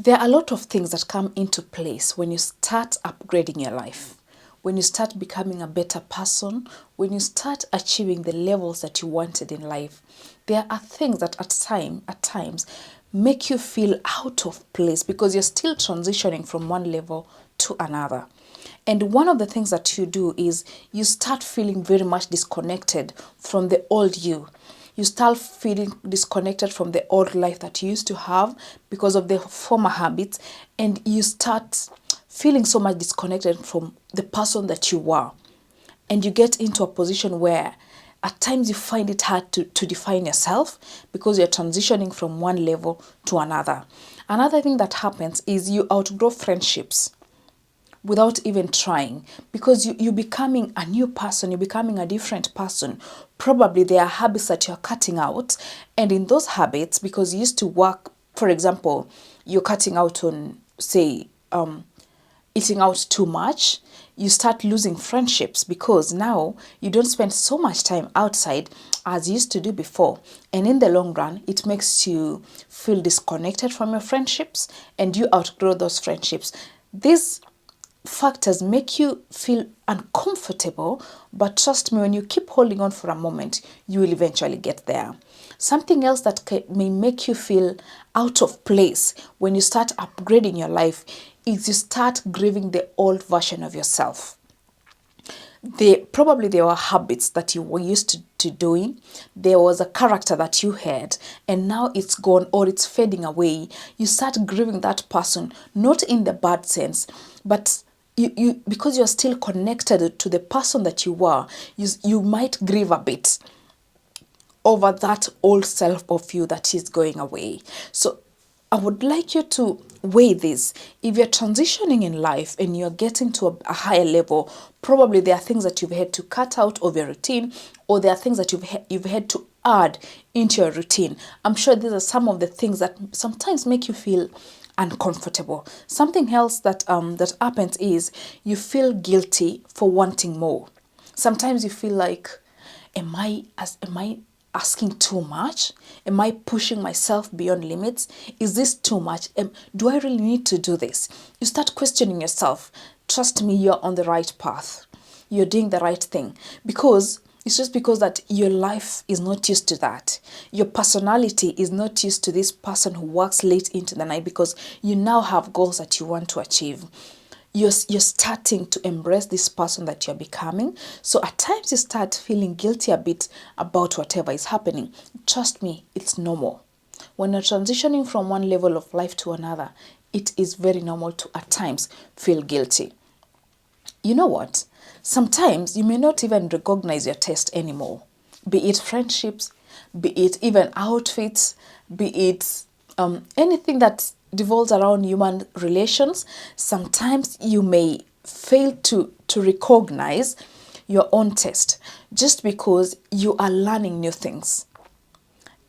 There are a lot of things that come into place when you start upgrading your life, when you start becoming a better person, when you start achieving the levels that you wanted in life. There are things that at times make you feel out of place because you're still transitioning from one level to another. And one of the things that you do is you start feeling very much disconnected from the old you. You start feeling disconnected from the old life that you used to have because of the former habits, and you start feeling so much disconnected from the person that you were. And you get into a position where at times you find it hard to define yourself because you're transitioning from one level to another. Another thing that happens is you outgrow friendships without even trying, because you're becoming a new person, you're becoming a different person. Probably there are habits that you're cutting out, and in those habits, because you used to work, for example, you're cutting out on, say, eating out too much, you start losing friendships because now you don't spend so much time outside as you used to do before. And in the long run, it makes you feel disconnected from your friendships and you outgrow those friendships. These factors make you feel uncomfortable, but trust me, when you keep holding on for a moment, you will eventually get there. Something else that may make you feel out of place when you start upgrading your life is you start grieving the old version of yourself. Probably there were habits that you were used to doing. There was a character that you had, and now it's gone or it's fading away. You start grieving that person, not in the bad sense, but you because you're still connected to the person that you were, you might grieve a bit over that old self of you that is going away. So I would like you to weigh this. If you're transitioning in life and you're getting to a higher level, probably there are things that you've had to cut out of your routine, or there are things that you've had to add into your routine. I'm sure these are some of the things that sometimes make you feel uncomfortable. Something else that happens is you feel guilty for wanting more. Sometimes you feel like, am I asking too much? Am I pushing myself beyond limits? Is this too much? Do I really need to do this? You start questioning yourself. Trust me, you're on the right path. You're doing the right thing, because it's just because that your life is not used to that. Your personality is not used to this person who works late into the night, because you now have goals that you want to achieve. You're starting to embrace this person that you're becoming. So at times you start feeling guilty a bit about whatever is happening. Trust me, it's normal. When you're transitioning from one level of life to another, it is very normal to at times feel guilty. You know what? Sometimes you may not even recognize your taste anymore. Be it friendships, be it even outfits, be it anything that devolves around human relations. Sometimes you may fail to recognize your own taste just because you are learning new things.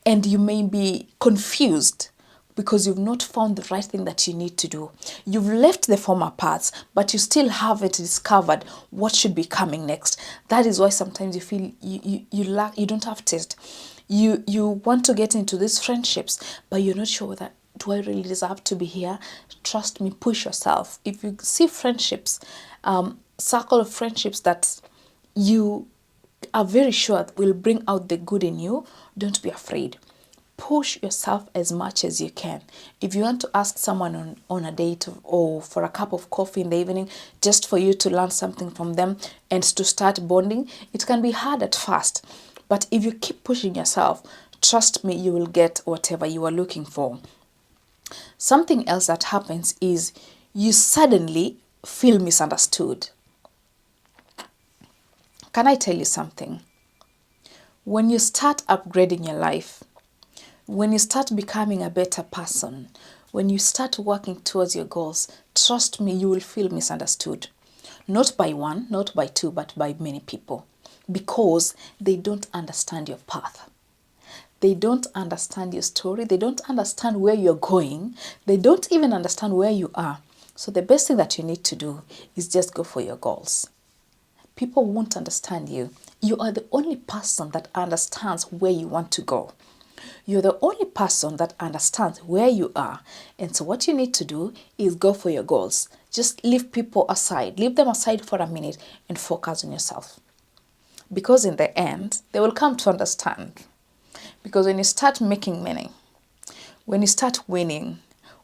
And you may be confused because you've not found the right thing that you need to do. You've left the former paths, but you still haven't discovered what should be coming next. That is why sometimes you feel you lack, you don't have taste. You want to get into these friendships, but you're not sure that, do I really deserve to be here? Trust me, push yourself. If you see friendships, circle of friendships that you are very sure will bring out the good in you, don't be afraid. Push yourself as much as you can. If you want to ask someone on a date or for a cup of coffee in the evening, just for you to learn something from them and to start bonding, it can be hard at first. But if you keep pushing yourself, trust me, you will get whatever you are looking for. Something else that happens is you suddenly feel misunderstood. Can I tell you something? When you start upgrading your life, when you start becoming a better person, when you start working towards your goals, trust me, you will feel misunderstood. Not by one, not by two, but by many people, because they don't understand your path. They don't understand your story. They don't understand where you're going. They don't even understand where you are. So the best thing that you need to do is just go for your goals. People won't understand you. You are the only person that understands where you want to go. You're the only person that understands where you are. And so what you need to do is go for your goals. Just leave people aside. Leave them aside for a minute and focus on yourself. Because in the end, they will come to understand. Because when you start making money, when you start winning,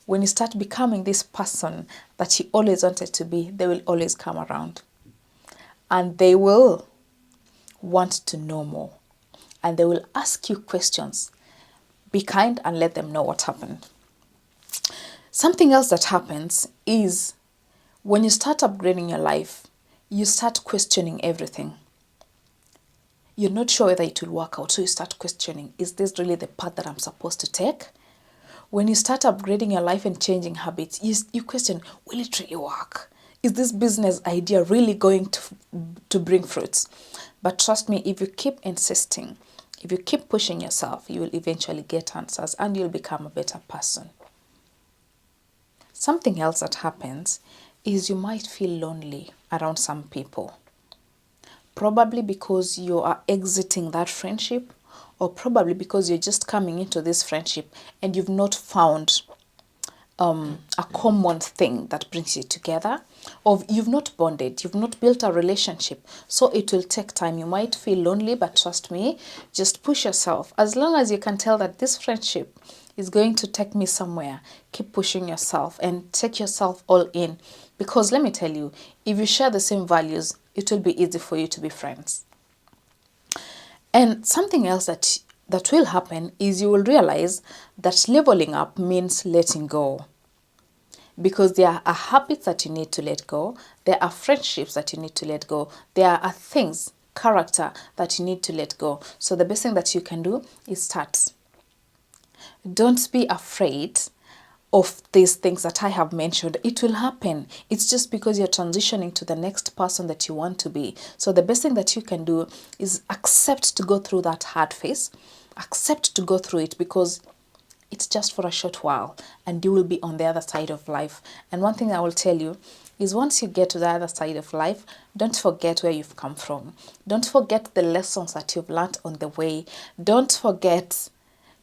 when you start becoming this person that you always wanted to be, they will always come around. And they will want to know more. And they will ask you questions. Be kind and let them know what happened. Something else that happens is when you start upgrading your life, you start questioning everything. You're not sure whether it will work out, so you start questioning, is this really the path that I'm supposed to take? When you start upgrading your life and changing habits, you question, will it really work? Is this business idea really going to bring fruits? But trust me, if you keep insisting, if you keep pushing yourself, you will eventually get answers and you'll become a better person. Something else that happens is you might feel lonely around some people. Probably because you are exiting that friendship, or probably because you're just coming into this friendship and you've not found a common thing that brings you together, or you've not bonded, you've not built a relationship. So it will take time. You might feel lonely, but trust me, just push yourself. As long as you can tell that this friendship is going to take me somewhere, keep pushing yourself and take yourself all in. Because let me tell you, if you share the same values, it will be easy for you to be friends. And something else that will happen is you will realize that leveling up means letting go. Because there are habits that you need to let go. There are friendships that you need to let go. There are things, character that you need to let go. So the best thing that you can do is start. Don't be afraid of these things that I have mentioned. It will happen. It's just because you're transitioning to the next person that you want to be. So the best thing that you can do is accept to go through that hard phase. Accept to go through it, because it's just for a short while and you will be on the other side of life. And one thing I will tell you is, once you get to the other side of life, don't forget where you've come from. Don't forget the lessons that you've learned on the way. Don't forget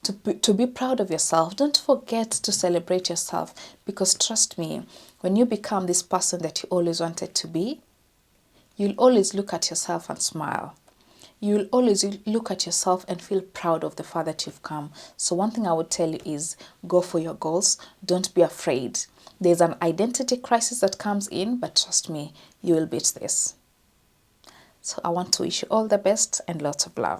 to be proud of yourself. Don't forget to celebrate yourself, because trust me, when you become this person that you always wanted to be, you'll always look at yourself and smile. You'll always look at yourself and feel proud of the far that you've come. So one thing I would tell you is, go for your goals. Don't be afraid. There's an identity crisis that comes in, but trust me, you will beat this. So I want to wish you all the best and lots of love.